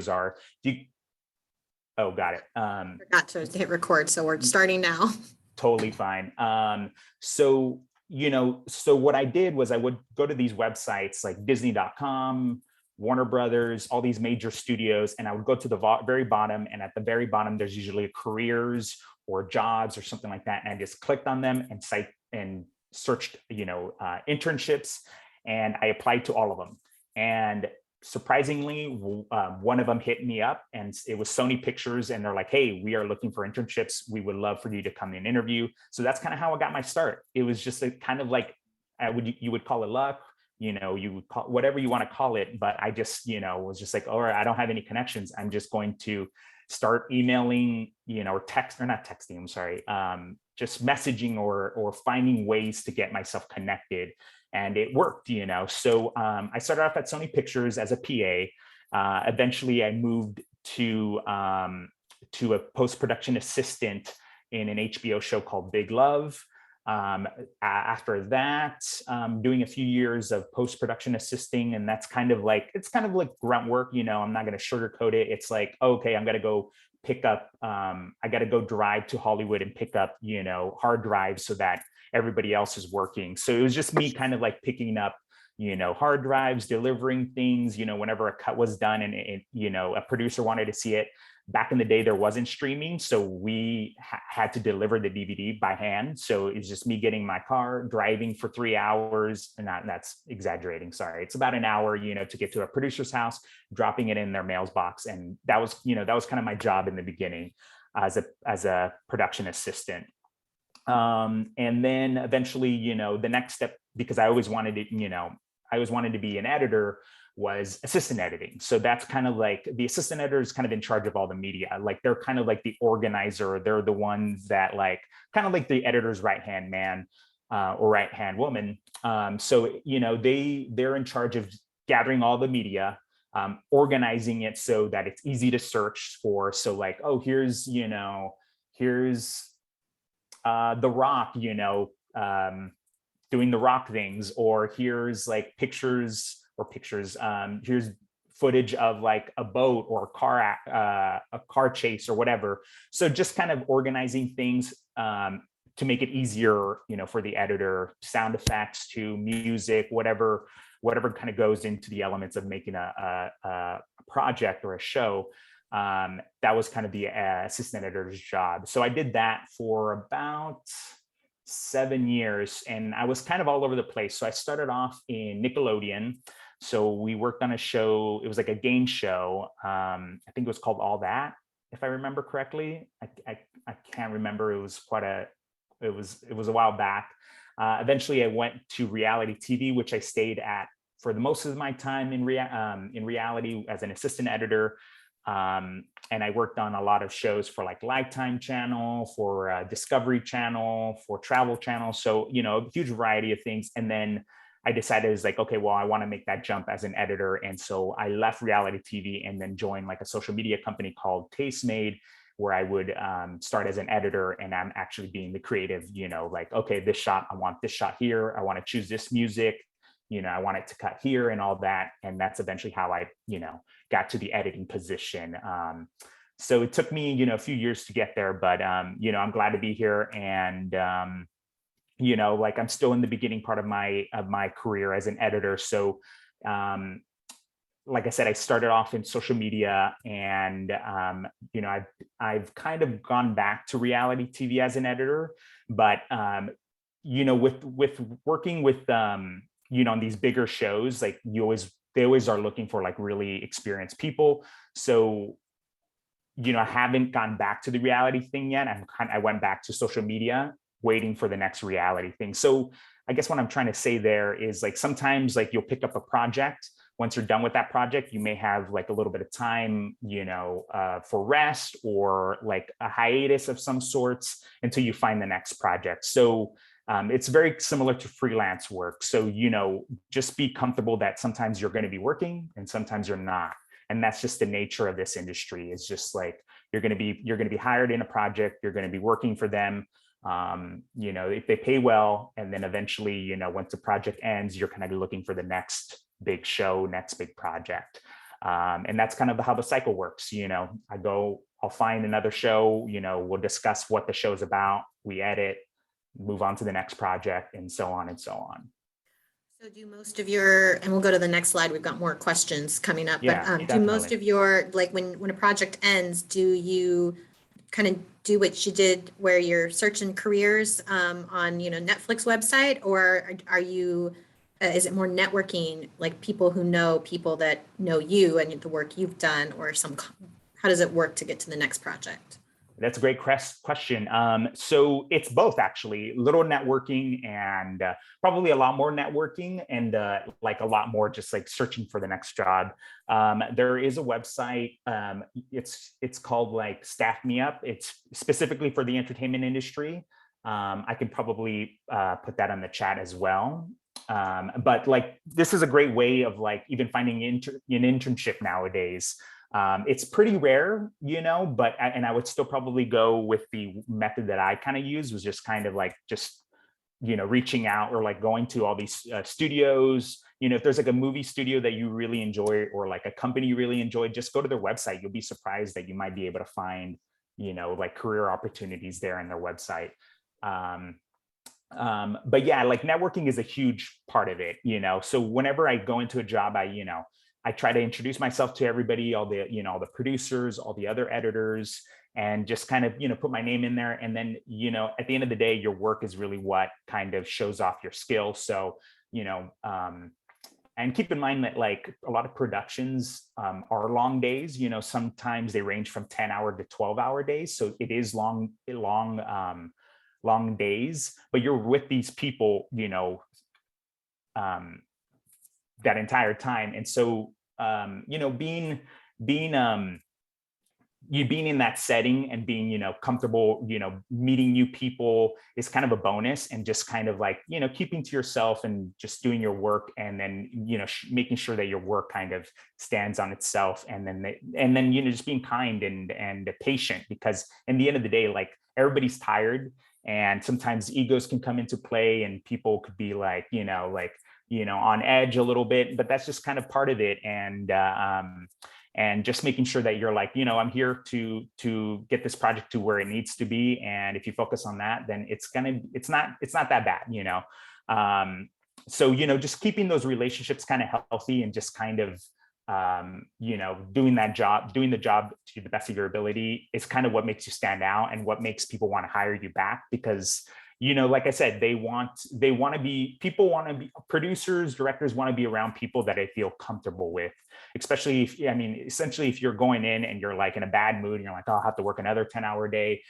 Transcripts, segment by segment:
are. Oh, got it. Forgot to hit record, so we're starting now. Totally fine. So what I did was I would go to these websites like Disney.com, Warner Brothers, all these major studios, and I would go to the very bottom, and at the very bottom, there's usually a careers or jobs or something like that, and I just clicked on them and searched, internships, and I applied to all of them. And surprisingly, one of them hit me up, and it was Sony Pictures, and they're like, "Hey, we are looking for internships. We would love for you to come and interview." So that's kind of how I got my start. It was just a kind of like, you would call it luck, you would call whatever you want to call it, but I just, was just like, all right, I don't have any connections. I'm just going to start emailing, or not texting, I'm sorry, just messaging or finding ways to get myself connected. And it worked, So I started off at Sony Pictures as a PA. Eventually, I moved to a post-production assistant in an HBO show called Big Love. After that, doing a few years of post-production assisting, and it's kind of like grunt work. I'm not going to sugarcoat it. It's like, okay, I'm going to go pick up. I got to go drive to Hollywood and pick up, hard drives so that everybody else is working. So it was just me kind of like picking up, hard drives, delivering things, whenever a cut was done and a producer wanted to see it. Back in the day, there wasn't streaming, so we had to deliver the DVD by hand. So it's just me getting my car, driving for 3 hours, and that's exaggerating. Sorry, it's about an hour, to get to a producer's house, dropping it in their mailbox, and that was kind of my job in the beginning as a production assistant. And then eventually, the next step, because I always wanted to be an editor, was assistant editing. So that's kind of like the assistant editor is kind of in charge of all the media. Like they're kind of like the organizer. They're the ones that kind of like the editor's right-hand man or right-hand woman. So, they're in charge of gathering all the media, organizing it so that it's easy to search for. So like, oh, here's The Rock, doing The Rock things, or here's like pictures, here's footage of like a boat or a car chase or whatever. So just kind of organizing things to make it easier, for the editor, sound effects to music, whatever kind of goes into the elements of making a project or a show. That was kind of the assistant editor's job. So I did that for about 7 years, and I was kind of all over the place. So I started off in Nickelodeon. So we worked on a show. It was like a game show. I think it was called All That, if I remember correctly. I can't remember. It was a while back. Eventually, I went to reality TV, which I stayed at for the most of my time in reality as an assistant editor. And I worked on a lot of shows for like Lifetime Channel, for Discovery Channel, for Travel Channel. So, a huge variety of things. And then I decided, it's like, okay, well, I want to make that jump as an editor. And so I left reality TV and then joined like a social media company called Tastemade, where I would start as an editor, and I'm actually being the creative, like, okay, this shot, I want this shot here. I want to choose this music. I want it to cut here and all that. And that's eventually how I, got to the editing position. So it took me, a few years to get there, but, I'm glad to be here. And, like I'm still in the beginning part of my career as an editor. So, like I said, I started off in social media, and, I've kind of gone back to reality TV as an editor, but, with working with, on these bigger shows, like they always are looking for like really experienced people. So, I haven't gone back to the reality thing yet. I went back to social media, waiting for the next reality thing. So I guess what I'm trying to say there is like, sometimes like you'll pick up a project. Once you're done with that project, you may have like a little bit of time, for rest or like a hiatus of some sorts until you find the next project. So it's very similar to freelance work. So, just be comfortable that sometimes you're going to be working and sometimes you're not. And that's just the nature of this industry. It's just like, you're going to be hired in a project, you're going to be working for them. If they pay well, and then eventually, once the project ends, you're kind of looking for the next big show, next big project. And that's kind of how the cycle works. I'll find another show, we'll discuss what the show's about, we edit, move on to the next project, and so on and so on. So do most of your, and we'll go to the next slide, we've got more questions coming up, but Yeah, do most definitely. of your, like when a project ends, do you kind of do what you did where you're searching careers on, Netflix website, or are you, is it more networking, like people who know people that know you and the work you've done, or how does it work to get to the next project? That's a great question. So it's both, actually, little networking and probably a lot more networking, and like a lot more just like searching for the next job. There is a website. It's called like Staff Me Up. It's specifically for the entertainment industry. I could probably put that on the chat as well. But like, this is a great way of like even finding an internship nowadays. It's pretty rare, but I would still probably go with the method that I kind of use, was just kind of like just reaching out, or like going to all these studios. If there's like a movie studio that you really enjoy, or like a company you really enjoy, just go to their website. You'll be surprised that you might be able to find like career opportunities there in their website. But yeah, like networking is a huge part of it. So whenever I go into a job, I try to introduce myself to everybody, all the producers, all the other editors, and just kind of, put my name in there. And then, at the end of the day, your work is really what kind of shows off your skill. So, and keep in mind that like a lot of productions are long days. Sometimes they range from 10-hour to 12-hour days. So it is long days, but you're with these people, that entire time. And so being in that setting and being comfortable, meeting new people is kind of a bonus. And just kind of like keeping to yourself and just doing your work, and then making sure that your work kind of stands on itself, and then just being kind and patient, because in the end of the day, like, everybody's tired, and sometimes egos can come into play, and people could be like on edge a little bit, but that's just kind of part of it. And just making sure that you're like, I'm here to get this project to where it needs to be. And if you focus on that, then it's not that bad. So, just keeping those relationships kind of healthy, and just kind of, doing the job to the best of your ability is kind of what makes you stand out, and what makes people want to hire you back. Because like I said, producers, directors want to be around people that they feel comfortable with, especially essentially if you're going in and you're like in a bad mood, and you're like, oh, I'll have to work another 10-hour day,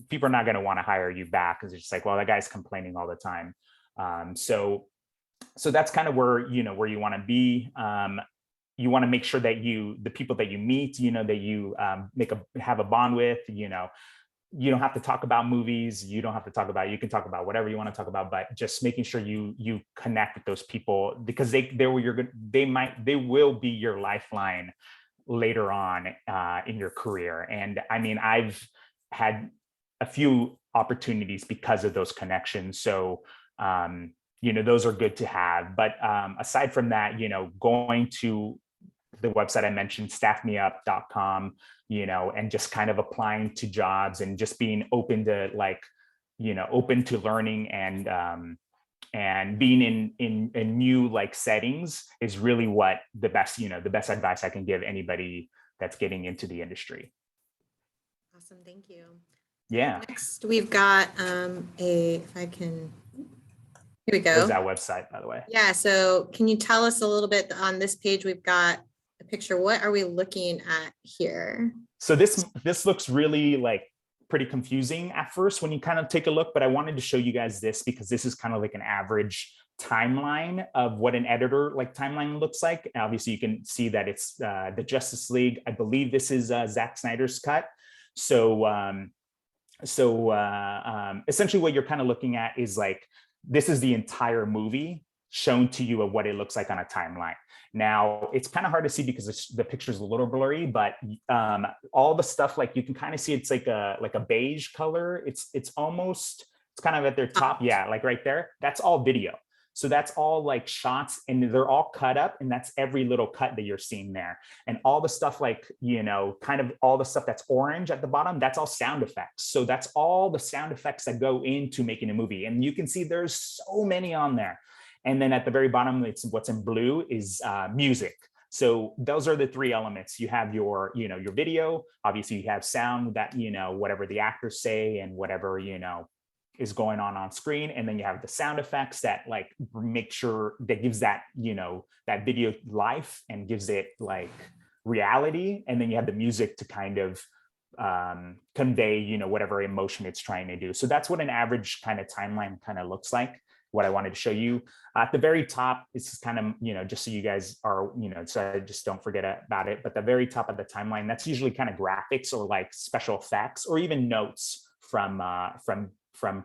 people are not going to want to hire you back, because it's just like, well, that guy's complaining all the time. So that's kind of where you want to be. You want to make sure that the people that you meet, that you have a bond with, you don't have to talk about movies. You can talk about whatever you want to talk about, but just making sure you connect with those people, because they will be your lifeline later on in your career. And I've had a few opportunities because of those connections. So, those are good to have. But aside from that, going to the website I mentioned, staffmeup.com, and just kind of applying to jobs, and just being open to open to learning, and being in new like settings is really what the best advice I can give anybody that's getting into the industry. Awesome, thank you. Yeah. Next, we've got if I can. Here we go. There's that website, by the way. Yeah. So can you tell us a little bit on this page? We've got a picture. What are we looking at here? So this looks really like pretty confusing at first when you kind of take a look, but I wanted to show you guys this because this is kind of like an average timeline of what an editor like timeline looks like. And obviously you can see that it's the Justice League. I believe this is Zack Snyder's cut. So essentially what you're kind of looking at is like, this is the entire movie shown to you of what it looks like on a timeline. Now, it's kind of hard to see because the picture is a little blurry, but all the stuff, like you can kind of see it's like a beige color. It's kind of at their top. Yeah, like right there. That's all video. So that's all like shots, and they're all cut up, and that's every little cut that you're seeing there. And all the stuff like, kind of all the stuff that's orange at the bottom, that's all sound effects. So that's all the sound effects that go into making a movie. And you can see there's so many on there. And then at the very bottom, it's what's in blue is music. So those are the three elements. You have your video, obviously you have sound that, whatever the actors say and whatever, is going on screen. And then you have the sound effects that like make sure that gives that, that video life and gives it like reality. And then you have the music to kind of convey, whatever emotion it's trying to do. So that's what an average kind of timeline kind of looks like. What I wanted to show you at the very top, this is kind of, just so you guys are, so I just don't forget about it. But the very top of the timeline, that's usually kind of graphics or like special effects or even notes from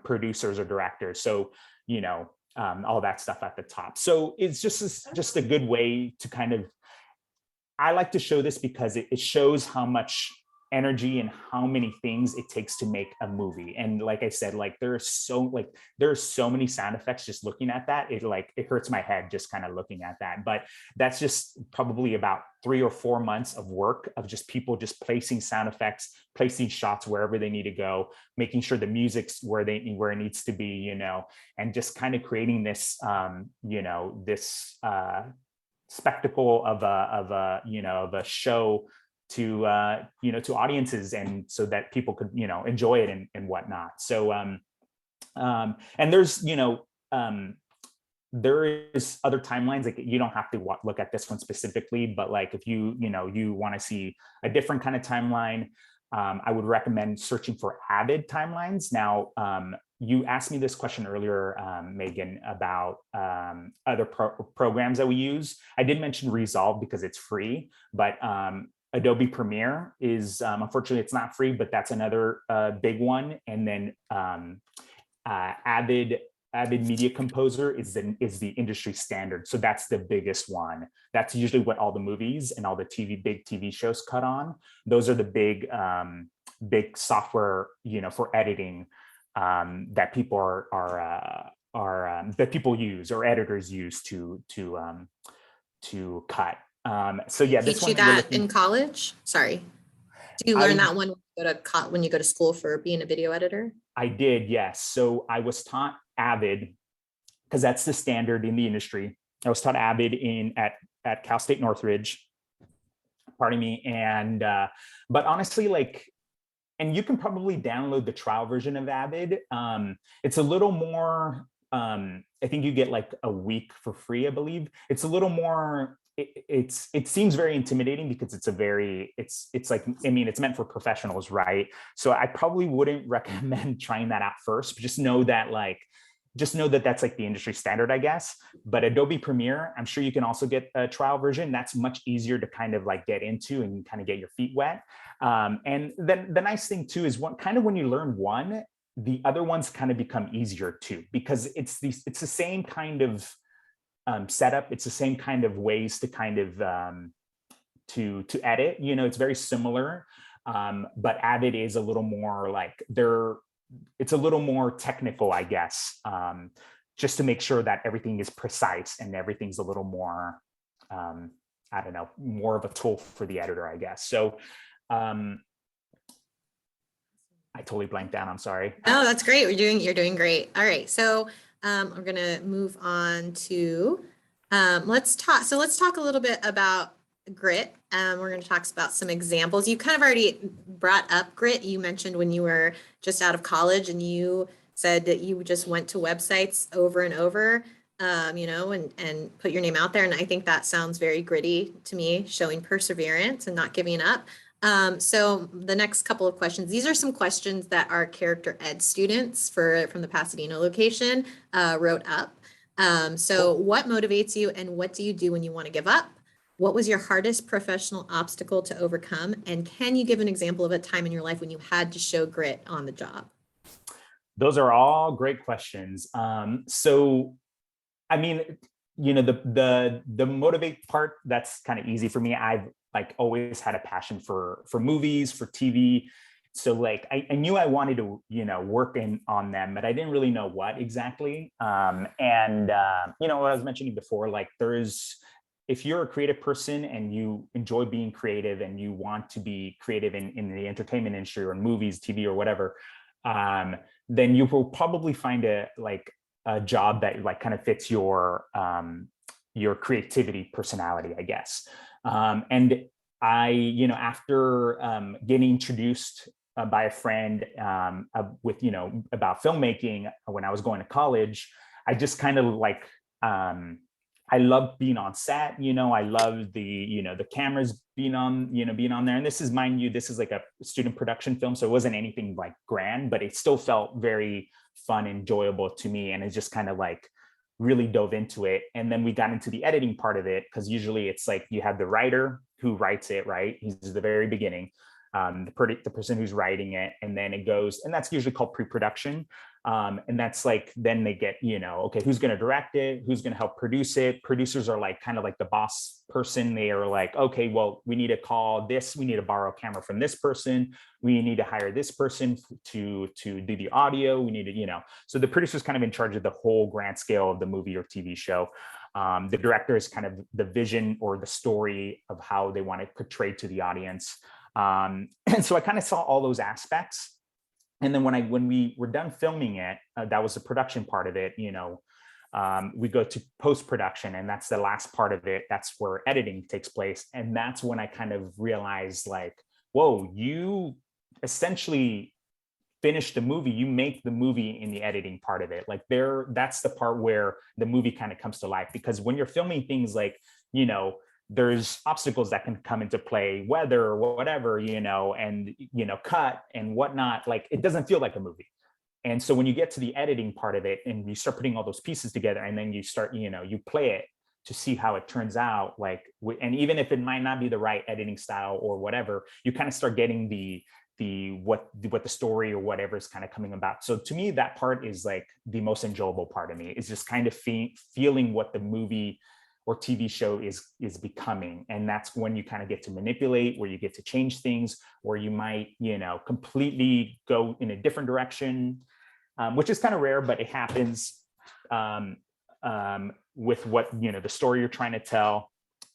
producers or directors. So, all that stuff at the top. So it's just a good way to kind of, I like to show this because it shows how much energy and how many things it takes to make a movie. And like I said, like there are so many sound effects. Just looking at that, it hurts my head just kind of looking at that. But that's just probably about 3 or 4 months of work of just people just placing sound effects, placing shots wherever they need to go, making sure the music's where it needs to be, and just kind of creating this this spectacle of a show to to audiences, and so that people could enjoy it and whatnot. So and there's there is other timelines, like you don't have to look at this one specifically, but like if you want to see a different kind of timeline, I would recommend searching for Avid timelines. Now you asked me this question earlier, Megan, about other programs that we use. I did mention Resolve because it's free, but Adobe Premiere is, unfortunately, it's not free, but that's another big one. And then Avid Media Composer is the industry standard. So that's the biggest one. That's usually what all the movies and all the big TV shows cut on. Those are the big software, for editing that people that people use or editors use to cut. So yeah, this Teach you that in college? Sorry. Do you learn that one when you go to school for being a video editor? I did, yes. So I was taught Avid because that's the standard in the industry. I was taught Avid at Cal State Northridge, pardon me. And but honestly, like, and you can probably download the trial version of Avid. It's a little more, I think you get like a week for free, I believe. It's a little more, it seems very intimidating because it's like, I mean, it's meant for professionals, right? So I probably wouldn't recommend trying that out first, but just know that that's like the industry standard, I guess. But Adobe Premiere, I'm sure you can also get a trial version. That's much easier to kind of like get into and kind of get your feet wet. And then the nice thing too is when you learn one, the other ones kind of become easier too, because it's the same kind of setup. It's the same kind of ways to kind of to edit. It's very similar, but Avid is a little more like it's a little more technical, I guess, just to make sure that everything is precise and everything's a little more, I don't know, more of a tool for the editor, I guess. So I totally blanked out. I'm sorry. No, that's great. You're doing great. All right. So I'm going to move on to, let's talk a little bit about grit. We're going to talk about some examples. You kind of already brought up grit. You mentioned when you were just out of college and you said that you just went to websites over and over, and put your name out there. And I think that sounds very gritty to me, showing perseverance and not giving up. So the next couple of questions, these are some questions that our character ed students from the Pasadena location wrote up. So what motivates you and what do you do when you want to give up? What was your hardest professional obstacle to overcome? And can you give an example of a time in your life when you had to show grit on the job? Those are all great questions. So, I mean, the motivate part, that's kind of easy for me. I've like always had a passion for movies, for TV. So like I knew I wanted to, work on them, but I didn't really know what exactly. And what I was mentioning before, like if you're a creative person and you enjoy being creative and you want to be creative in the entertainment industry or in movies, TV or whatever, then you will probably find a job that like kind of fits your creativity personality, I guess. And I, after getting introduced by a friend with, about filmmaking when I was going to college, I just kind of like, I love being on set, I love the cameras being on there. And this is, mind you, this is like a student production film. So it wasn't anything like grand, but it still felt very fun, enjoyable to me. And it just kind of like really dove into it. And then we got into the editing part of it, because usually it's like you have the writer who writes it, right? He's the very beginning, the person who's writing it, and then it goes, and that's usually called pre-production. And that's like, then they get, okay, who's going to direct it? Who's going to help produce it? Producers are like kind of like the boss person. They are like, okay, well, we need to call this, we need to borrow a camera from this person. We need to hire this person to do the audio. We need to, so the producer's kind of in charge of the whole grand scale of the movie or TV show. The director is kind of the vision or the story of how they want to portray to the audience. And so I kind of saw all those aspects. And then when we were done filming it, that was the production part of it, we go to post-production, and that's the last part of it. That's where editing takes place. And that's when I kind of realized like, whoa, you essentially finish the movie, you make the movie in the editing part of it. Like that's the part where the movie kind of comes to life, because when you're filming things like, there's obstacles that can come into play, weather or whatever, and, cut and whatnot, like it doesn't feel like a movie. And so when you get to the editing part of it and you start putting all those pieces together, and then you start, you play it to see how it turns out, like, and even if it might not be the right editing style or whatever, you kind of start getting what the story or whatever is kind of coming about. So to me, that part is like the most enjoyable part of me, is just kind of feeling what the movie or TV show is becoming. And that's when you kind of get to manipulate, where you get to change things, where you might, completely go in a different direction, which is kind of rare, but it happens with what, the story you're trying to tell.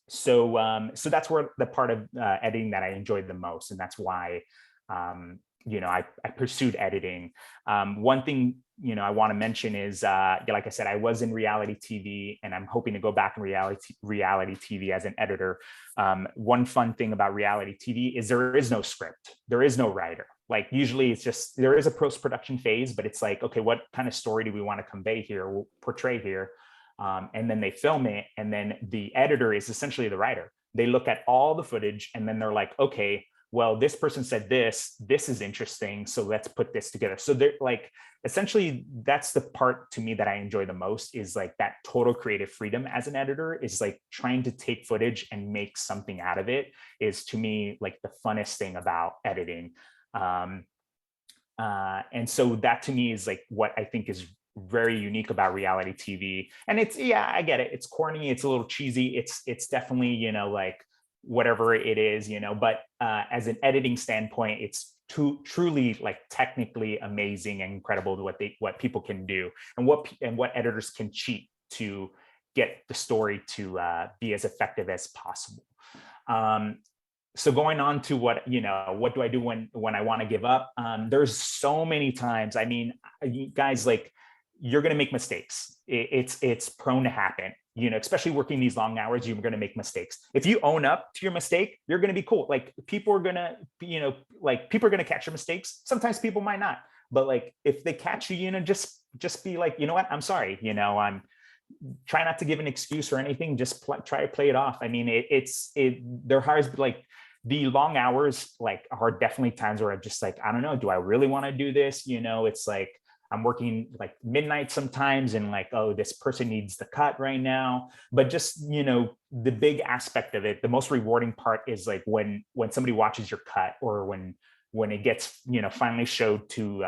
So that's where the part of editing that I enjoyed the most. And that's why, I pursued editing. One thing, I want to mention is, like I said, I was in reality TV, and I'm hoping to go back in reality TV as an editor. One fun thing about reality TV is there is no script. There is no writer. Like usually it's just, there is a post-production phase, but it's like, okay, what kind of story do we want to convey here, portray here? And then they film it. And then the editor is essentially the writer. They look at all the footage, and then they're like, okay, well, this person said this is interesting, so let's put this together. So they're like, essentially, that's the part to me that I enjoy the most, is like that total creative freedom as an editor, is like trying to take footage and make something out of it, is to me like the funnest thing about editing. And so that to me is like what I think is very unique about reality TV. And it's, yeah, I get it. It's corny. It's a little cheesy. It's definitely, like whatever it is, but as an editing standpoint, it's truly like technically amazing and incredible to what people can do, and what editors can cheat to get the story to be as effective as possible. So going on to what do I do when I want to give up? There's so many times. I mean, you guys, like, you're going to make mistakes. It's prone to happen. Especially working these long hours, you're going to make mistakes. If you own up to your mistake, you're going to be cool. Like people are going to, people are going to catch your mistakes. Sometimes people might not, but like if they catch you, just be like, you know what, I'm sorry. I'm try not to give an excuse or anything. Just try to play it off. I mean, there are like the long hours, like are definitely times where I'm just like, I don't know, do I really want to do this? It's like, I'm working like midnight sometimes, and like, oh, this person needs the cut right now. But just, the big aspect of it, the most rewarding part is like when somebody watches your cut, or when when it gets, finally showed to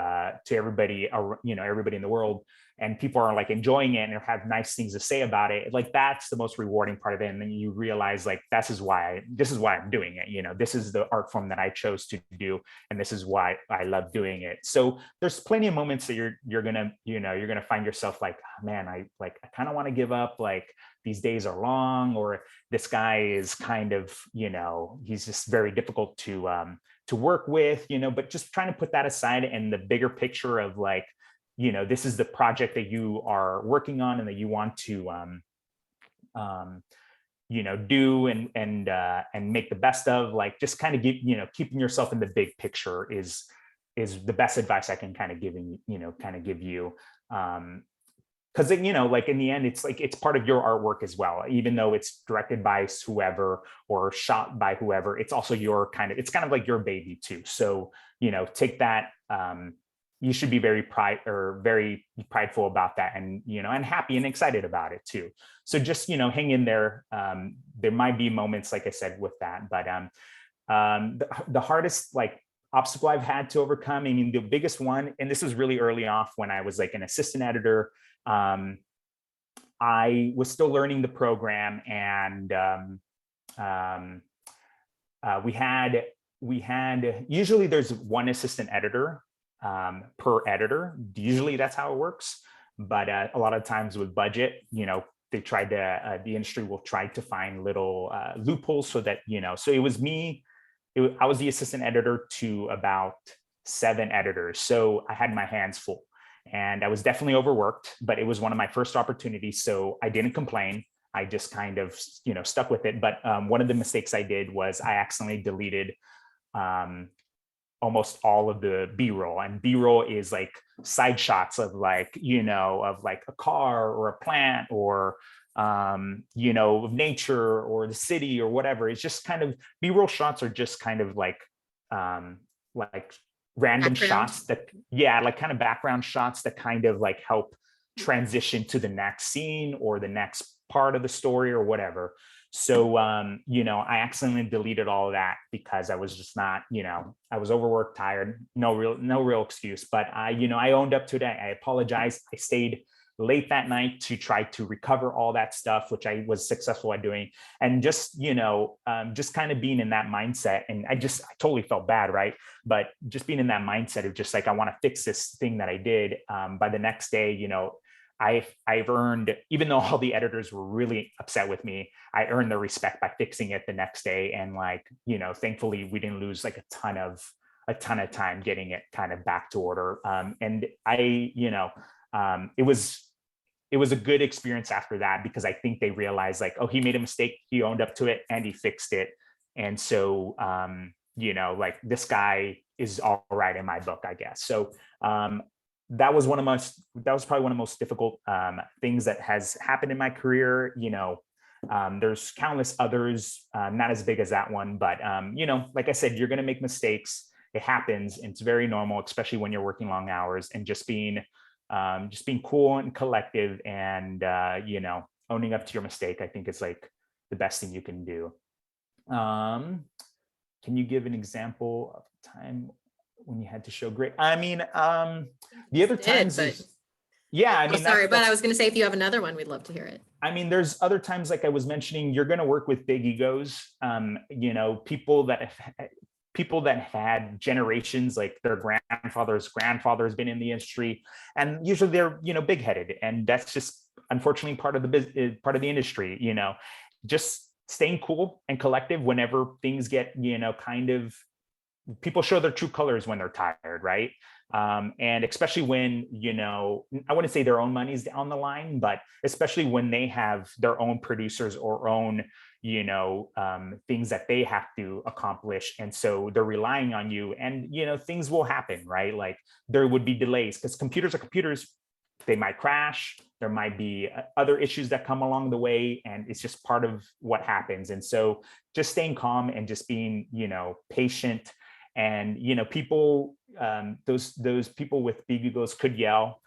everybody, everybody in the world, and people are like enjoying it and have nice things to say about it, like that's the most rewarding part of it. And then you realize like this is why I'm doing it. This is the art form that I chose to do, and this is why I love doing it. So there's plenty of moments that you're gonna find yourself like, oh, man, I kind of want to give up, like these days are long, or this guy is kind of, he's just very difficult to work with, but just trying to put that aside, and the bigger picture of like, this is the project that you are working on and that you want to do and make the best of, like, just kind of keeping yourself in the big picture is the best advice I can kind of give you. Because like in the end, it's like it's part of your artwork as well. Even though it's directed by whoever or shot by whoever, it's also it's kind of like your baby too. So take that. You should be very prideful about that, and and happy and excited about it too. So just hang in there. There might be moments, like I said, with that, but the hardest like obstacle I've had to overcome, I mean, the biggest one, and this was really early off when I was like an assistant editor. I was still learning the program, and we had usually there's one assistant editor per editor. Usually that's how it works. But a lot of times with budget, they tried to, the industry will try to find little loopholes so that, so it was me, I was the assistant editor to about 7 editors. So I had my hands full, and I was definitely overworked, but it was one of my first opportunities. So I didn't complain. I just kind of, stuck with it. But one of the mistakes I did was I accidentally deleted almost all of the B-roll, and B-roll is like side shots of like, of like a car or a plant or, of nature or the city or whatever. It's just kind of, B-roll shots are just kind of like random shots that, like kind of background shots that kind of like help transition to the next scene or the next part of the story or whatever. So, I accidentally deleted all of that because I was just not, I was overworked, tired, no real excuse, but I owned up to it. I apologized. I stayed late that night to try to recover all that stuff, which I was successful at doing. And just, just kind of being in that mindset. And I totally felt bad. Right. But just being in that mindset of just like, I want to fix this thing that I did. By the next day, I've earned, even though all the editors were really upset with me, I earned the respect by fixing it the next day. And like, thankfully we didn't lose like a ton of time getting it kind of back to order. And it was a good experience after that, because I think they realized like, oh, he made a mistake, he owned up to it, and he fixed it. And so, like this guy is all right in my book, I guess. So, that was probably one of the most difficult things that has happened in my career. There's countless others, not as big as that one, but like I said, you're going to make mistakes. It happens. And it's very normal, especially when you're working long hours, and just being cool and collective, and owning up to your mistake, I think is like the best thing you can do. Can you give an example of time when you had to show grit? I mean, the other times, I mean, sorry, but I was going to say, if you have another one, we'd love to hear it. I mean, there's other times, like I was mentioning, you're going to work with big egos, people that had generations, like their grandfathers been in the industry, and usually they're, big headed. And that's just unfortunately part of the industry, just staying cool and collective whenever things get, kind of, people show their true colors when they're tired, right? And especially when, I wouldn't say their own money's on the line, but especially when they have their own producers or own, things that they have to accomplish. And so they're relying on you, and, things will happen, right? Like there would be delays, because computers are computers. They might crash. There might be other issues that come along the way, and it's just part of what happens. And so just staying calm and just being, patient. And people, those people with big egos could yell.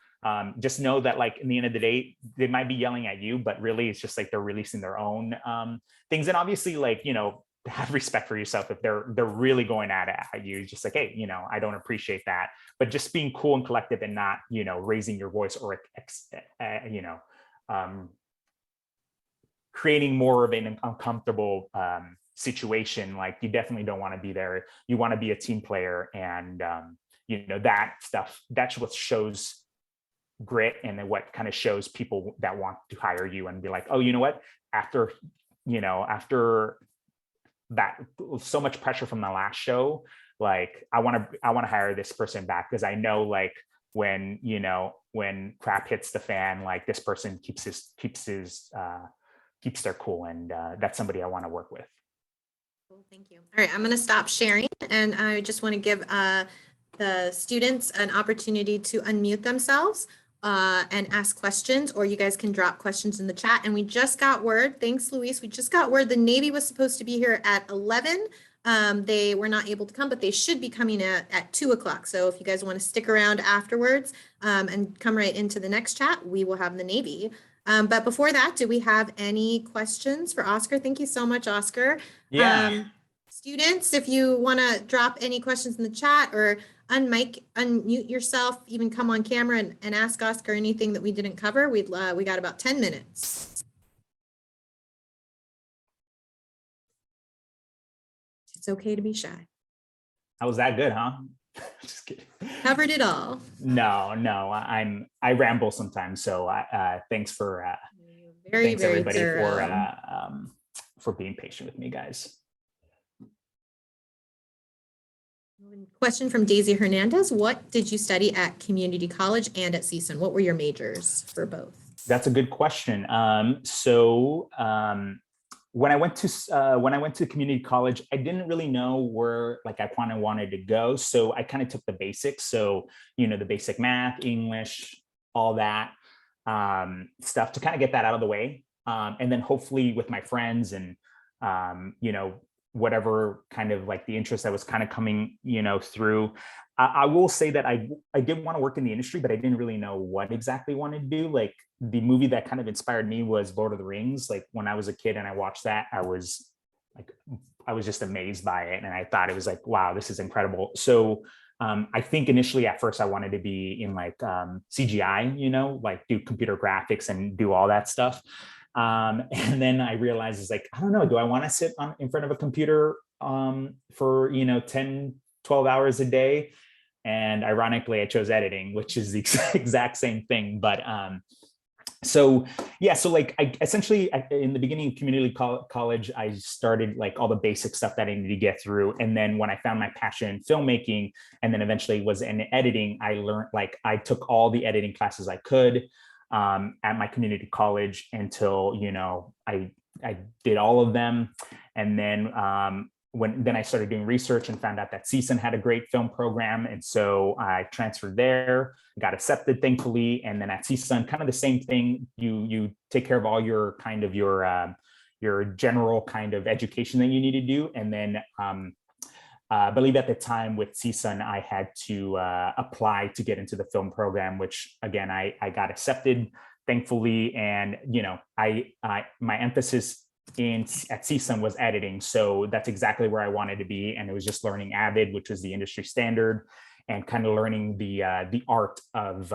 Just know that, like, in the end of the day, they might be yelling at you, but really it's just like they're releasing their own things. And obviously, like, have respect for yourself. If they're really going at you, just like, hey, I don't appreciate that. But just being cool and collective and not, raising your voice or creating more of an uncomfortable situation. Like, you definitely don't want to be there. You want to be a team player, and that stuff, that's what shows grit, and then what kind of shows people that want to hire you and be like, oh, you know what, after that, so much pressure from the last show, like, I want to hire this person back, because I know, like, when crap hits the fan, like, this person keeps their cool, and that's somebody I want to work with. Cool, thank you. All right, I'm going to stop sharing, and I just want to give the students an opportunity to unmute themselves and ask questions, or you guys can drop questions in the chat. And we just got word, thanks Luis, we just got word the Navy was supposed to be here at 11. They were not able to come, but they should be coming at 2 o'clock. So if you guys want to stick around afterwards and come right into the next chat, we will have the Navy. But before that, do we have any questions for Oscar? Thank you so much, Oscar. Yeah. Students, if you want to drop any questions in the chat or unmute yourself, even come on camera and ask Oscar anything that we didn't cover, we got about 10 minutes. It's okay to be shy. How was that good, huh? Just kidding. Covered it all. No, I ramble sometimes. So thanks Very everybody thorough. For being patient with me, guys. Question from Daisy Hernandez. What did you study at community college and at CSUN? What were your majors for both? That's a good question. When I went to community college, I didn't really know where, like, I kind of wanted to go. So I kind of took the basics. So, the basic math, English, all that stuff to kind of get that out of the way. And then hopefully with my friends and, whatever kind of like the interest that was kind of coming, through. I will say that I did want to work in the industry, but I didn't really know what exactly I wanted to do. Like, the movie that kind of inspired me was Lord of the Rings. Like, when I was a kid and I watched that, I was just amazed by it. And I thought it was like, wow, this is incredible. So I think initially at first I wanted to be in like CGI, like do computer graphics and do all that stuff. And then I realized, it's like, I don't know, do I want to sit in front of a computer for 10, 12 hours a day? And ironically, I chose editing, which is the exact same thing. But so like, I essentially, in the beginning of community college, I started like all the basic stuff that I needed to get through. And then when I found my passion in filmmaking, and then eventually was in editing, I learned, like, I took all the editing classes I could at my community college until, I did all of them. And then then I started doing research and found out that CSUN had a great film program. And so I transferred there, got accepted, thankfully. And then at CSUN, kind of the same thing. You take care of all your kind of your general kind of education that you need to do. And then I believe at the time with CSUN, I had to apply to get into the film program, which again, I got accepted, thankfully. And, my emphasis at CSUN was editing. So that's exactly where I wanted to be. And it was just learning Avid, which was the industry standard, and kind of learning the art of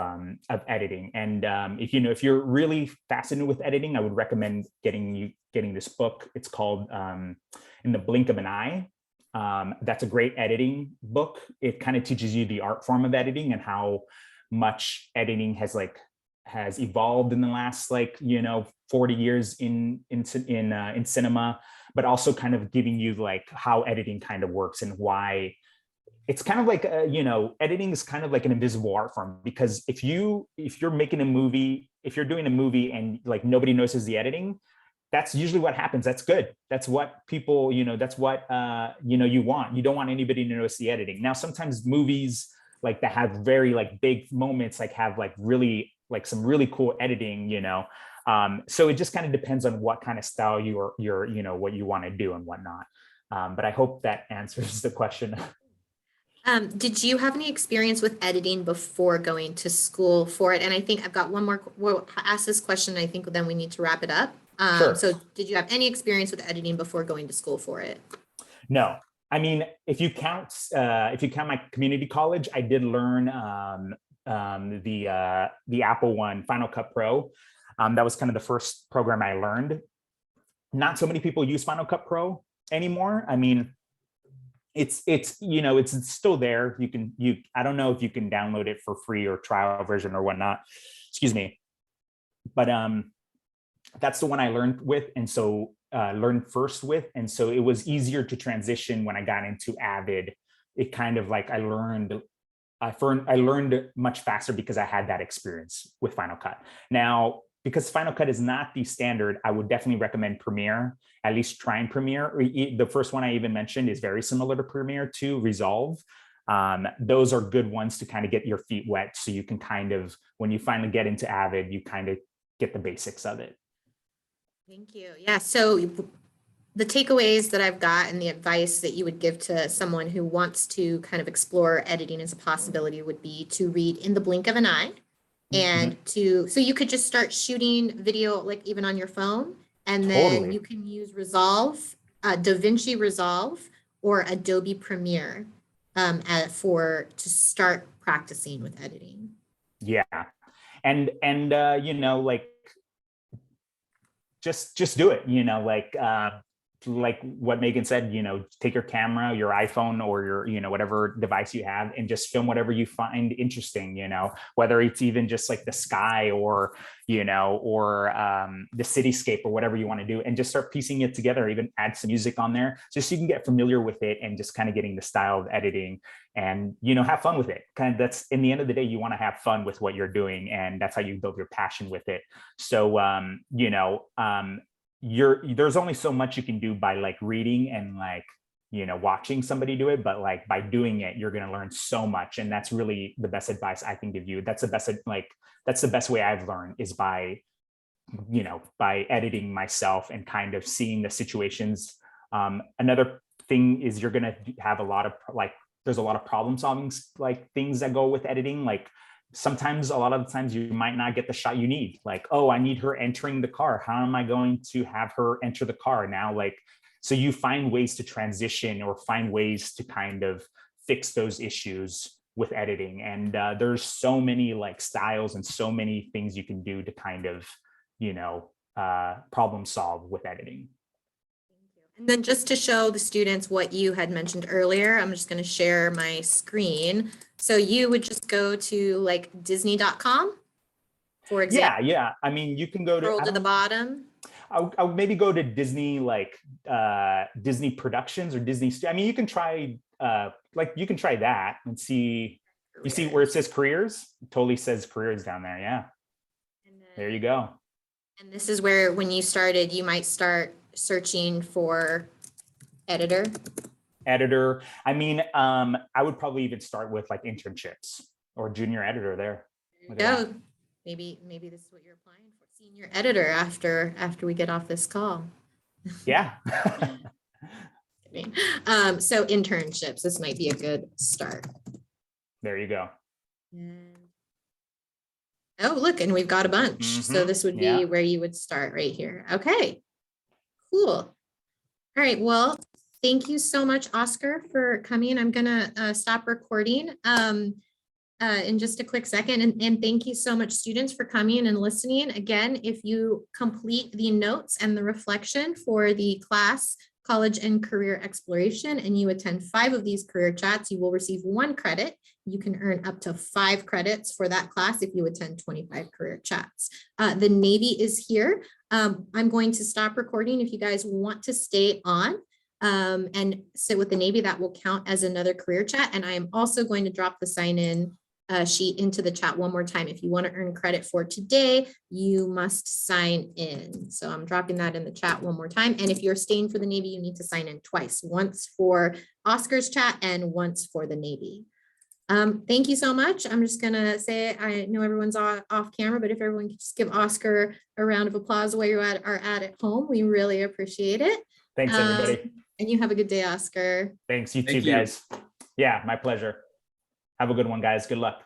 editing. And if you're really fascinated with editing, I would recommend getting this book. It's called In the Blink of an Eye. That's a great editing book. It kind of teaches you the art form of editing and how much editing has evolved in the last 40 years in cinema, but also kind of giving you like how editing kind of works and why it's kind of like editing is kind of like an invisible art form. Because if you're making a movie, if you're doing a movie and like nobody notices the editing, that's usually what happens. That's good. That's what people, that's what you want. You don't want anybody to notice the editing. Now, sometimes movies like that have very like big moments, like have like really like some really cool editing, so it just kind of depends on what kind of style you're what you want to do and whatnot. But I hope that answers the question. Did you have any experience with editing before going to school for it? And I think I've got one more, we'll ask this question. I think then we need to wrap it up. Sure. So did you have any experience with editing before going to school for it? No, I mean, if you count my community college, I did learn the Apple one, Final Cut Pro. That was kind of the first program I learned. Not so many people use Final Cut Pro anymore. I mean, it's still there. I don't know if you can download it for free or trial version or whatnot. Excuse me, but that's the one I learned with, and so learned first with, and so it was easier to transition when I got into Avid. It kind of like I learned much faster because I had that experience with Final Cut. Now, because Final Cut is not the standard, I would definitely recommend Premiere. At least trying Premiere. The first one I even mentioned is very similar to Premiere to Resolve. Those are good ones to kind of get your feet wet, so you can kind of, when you finally get into Avid, you kind of get the basics of it. Thank you. Yeah. So the takeaways that I've got and the advice that you would give to someone who wants to kind of explore editing as a possibility would be to read In the Blink of an Eye, and so you could just start shooting video, like even on your phone, and then you can use Resolve, DaVinci Resolve, or Adobe Premiere to start practicing with editing. Yeah, and like just do it. Like what Megan said, take your camera, your iPhone, or your, whatever device you have, and just film whatever you find interesting, whether it's even just like the sky or the cityscape or whatever you want to do, and just start piecing it together, even add some music on there just so you can get familiar with it and just kind of getting the style of editing and, have fun with it. Kind of, that's, in the end of the day, you want to have fun with what you're doing, and that's how you build your passion with it. So, there's only so much you can do by like reading and like watching somebody do it, but like by doing it you're going to learn so much, and that's really the best advice I can give you. That's the best way I've learned, is by by editing myself and kind of seeing the situations. Another thing is you're going to have there's a lot of problem solving like things that go with editing. Like sometimes, a lot of the times, you might not get the shot you need. Like, oh, I need her entering the car. How am I going to have her enter the car now? Like, so you find ways to transition or find ways to kind of fix those issues with editing. And there's so many like styles and so many things you can do to kind of, problem solve with editing. And then just to show the students what you had mentioned earlier, I'm just going to share my screen. So you would just go to like Disney.com, for example. Yeah. I mean, you can go to the bottom. I would maybe go to Disney, like Disney Productions or Disney. I mean, you can try that and see. Careers. You see where it says careers? It totally says careers down there. Yeah. And then, there you go. And this is where, when you started, you might start searching for editor. I mean, I would probably even start with like internships or junior editor there. Go. Maybe this is what you're applying for. Senior editor after we get off this call. Yeah. So internships, this might be a good start. There you go. And, oh, look, and we've got a bunch. So this would be where you would start, right here. Okay, cool. All right, well, thank you so much, Oscar, for coming. I'm gonna stop recording in just a quick second. And thank you so much, students, for coming and listening. Again, if you complete the notes and the reflection for the class College and Career Exploration, and you attend 5 of these career chats, you will receive 1 credit. You can earn up to 5 credits for that class if you attend 25 career chats. The Navy is here. I'm going to stop recording. If you guys want to stay on and sit with the Navy, that will count as another career chat. And I am also going to drop the sign-in sheet into the chat one more time. If you want to earn credit for today, you must sign in. So I'm dropping that in the chat one more time. And if you're staying for the Navy, you need to sign in twice, once for Oscar's chat and once for the Navy. Thank you so much. I'm just going to say, I know everyone's off camera, but if everyone could just give Oscar a round of applause where you are at home, we really appreciate it. Thanks, everybody. And you have a good day, Oscar. Thanks, you too, guys. Yeah, my pleasure. Have a good one, guys. Good luck.